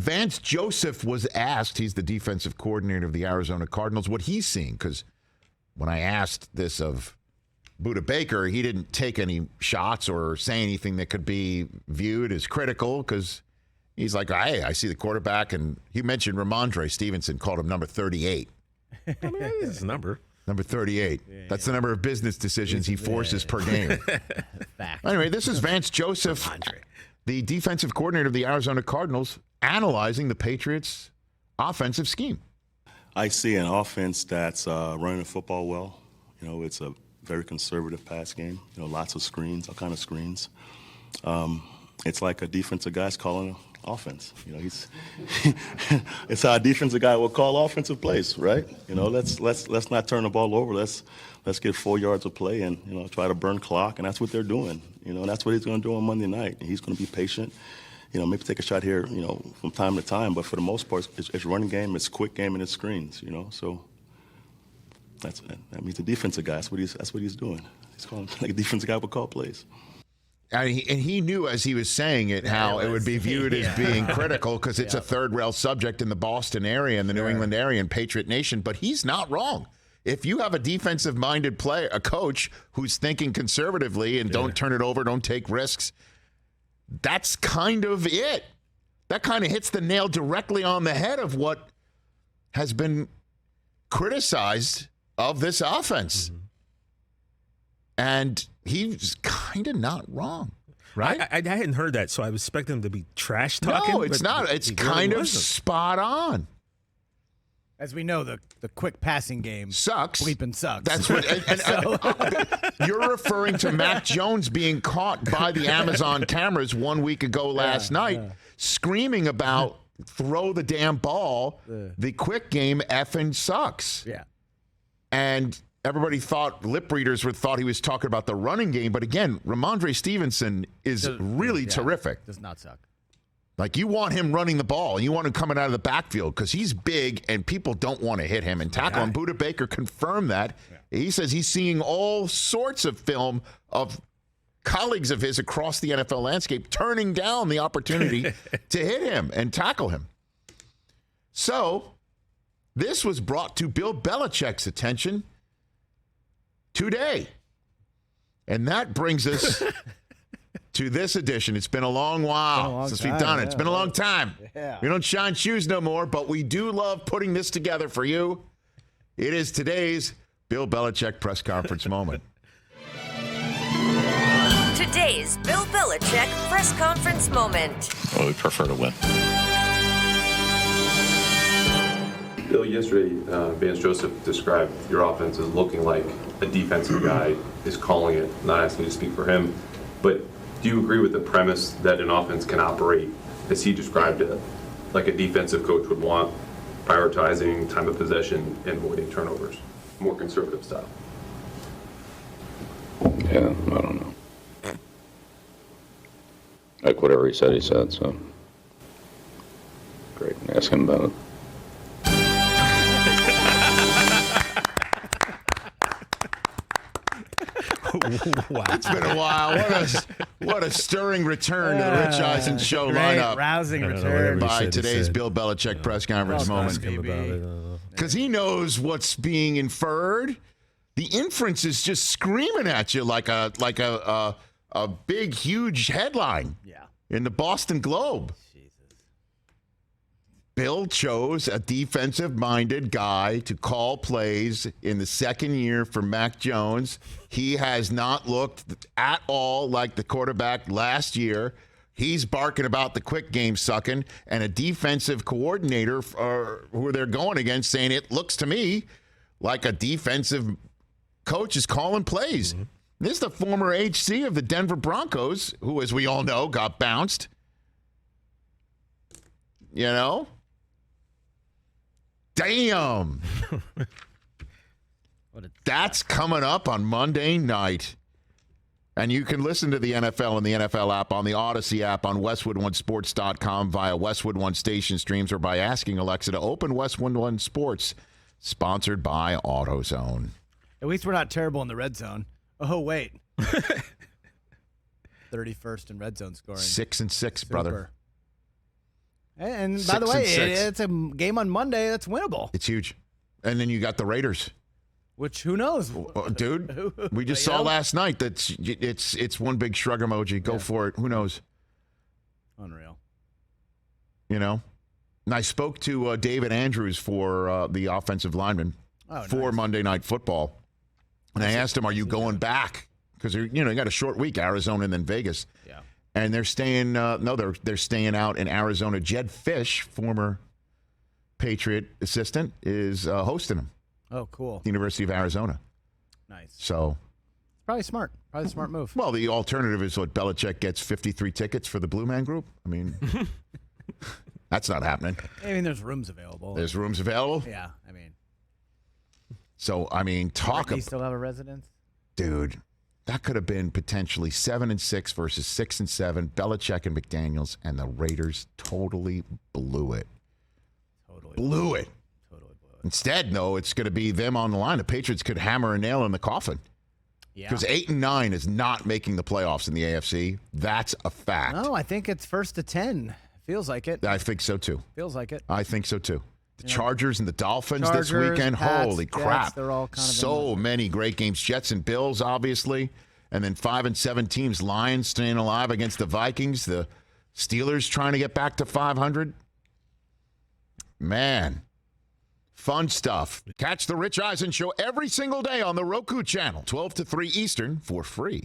Vance Joseph was asked, he's the defensive coordinator of the Arizona Cardinals, what he's seeing. Because when I asked this of Budda Baker, he didn't take any shots or say anything that could be viewed as critical because he's like, hey, I see the quarterback. And he mentioned Ramondre Stevenson, called him number 38. I mean, that is his number. Number 38. That's the number of business decisions he forces per game. Fact. Anyway, this is Vance Joseph, the defensive coordinator of the Arizona Cardinals, analyzing the Patriots' offensive scheme. I see an offense that's running the football well. You know, it's a very conservative pass game. You know, lots of screens, all kind of screens. It's like a defensive guy's calling offense. You know, it's how a defensive guy will call offensive plays, right? You know, let's not turn the ball over. Let's get 4 yards of play and, you know, try to burn clock, and that's what they're doing. You know, and that's what he's going to do on Monday night. He's going to be patient. You know, maybe take a shot here, you know, from time to time, but for the most part, it's running game, it's quick game, and it's screens. You know, so that means the defensive guy. That's what he's doing. He's calling like a defensive guy would call plays. And he knew as he was saying it how it would be viewed as being critical because it's a third-rail subject in the Boston area and the New England area and Patriot Nation. But he's not wrong. If you have a defensive-minded player, a coach who's thinking conservatively and don't turn it over, don't take risks, that's kind of it. That kind of hits the nail directly on the head of what has been criticized of this offense. Mm-hmm. And he's kind of not wrong, right? I hadn't heard that, so I was expecting him to be trash talking. No, it's not. It's kind of spot on. As we know, the quick passing game sucks. Bleeping sucks. That's what. You're referring to Mac Jones being caught by the Amazon cameras 1 week ago last night, screaming about throw the damn ball. The quick game effing sucks. Yeah. And everybody lip readers thought he was talking about the running game. But again, Ramondre Stevenson is really terrific. Does not suck. Like, you want him running the ball, and you want him coming out of the backfield because he's big, and people don't want to hit him and tackle him. Budda Baker confirmed that. Yeah. He says he's seeing all sorts of film of colleagues of his across the NFL landscape turning down the opportunity to hit him and tackle him. So this was brought to Bill Belichick's attention today. And that brings us to this edition. It's been a long while since we've done it. It's been a long time. Yeah. We don't shine shoes no more, but we do love putting this together for you. It is today's Bill Belichick press conference moment. Today's Bill Belichick press conference moment. Well, we prefer to win. Bill, yesterday, Vance Joseph described your offense as looking like a defensive guy is calling it, not asking you to speak for him. But do you agree with the premise that an offense can operate, as he described it, like a defensive coach would want, prioritizing time of possession and avoiding turnovers, more conservative style? Yeah, I don't know. Like whatever he said, so. Great, ask him about it. Wow. It's been a while. What a stirring return to the Rich Eisen Show lineup. Rousing return. By today's Bill Belichick press conference moment. Because he knows what's being inferred. The inference is just screaming at you like a big, huge headline in the Boston Globe. Bill chose a defensive-minded guy to call plays in the second year for Mac Jones. He has not looked at all like the quarterback last year. He's barking about the quick game sucking, and a defensive coordinator who they're going against saying it looks to me like a defensive coach is calling plays. Mm-hmm. This is the former HC of the Denver Broncos, who, as we all know, got bounced. You know? Damn. That's coming up on Monday night. And you can listen to the NFL and the NFL app on the Odyssey app, on WestwoodOneSports.com, via Westwood One station streams, or by asking Alexa to open Westwood One Sports, sponsored by AutoZone. At least we're not terrible in the red zone. Oh, wait. 31st in red zone scoring. 6-6, brother. And by the 6 way, and 6. it's a game on Monday that's winnable. It's huge. And then you got the Raiders. Which, who knows? Dude, we just saw last night that it's one big shrug emoji. Go for it. Who knows? Unreal. You know? And I spoke to David Andrews for the offensive lineman for Monday Night Football. And I asked him, are you going back? Because, you got a short week, Arizona and then Vegas. Yeah. And they're staying, they're staying out in Arizona. Jed Fish, former Patriot assistant, is hosting them. Oh, cool. The University of Arizona. Nice. So. Probably smart. Probably a smart move. Well, the alternative is what Belichick gets 53 tickets for the Blue Man Group. I mean, that's not happening. I mean, there's rooms available. There's rooms available? Yeah, I mean. So, I mean, talk about. Do you still have a residence? Dude, that could have been potentially 7-6 versus 6-7. Belichick and McDaniels, and the Raiders totally blew it. Blew it. Instead, though, it's going to be them on the line. The Patriots could hammer a nail in the coffin. Yeah. Because 8-9 is not making the playoffs in the AFC. That's a fact. No, I think it's first to 10. Feels like it. I think so, too. Feels like it. I think so, too. The Chargers and the Dolphins this weekend. Pats, Holy Jets, crap. they're all kind of so many great games. Jets and Bills, obviously. And then 5-7 teams. Lions staying alive against the Vikings. The Steelers trying to get back to 500. Man. Fun stuff. Catch the Rich Eisen Show every single day on the Roku channel, 12 to 3 Eastern, for free.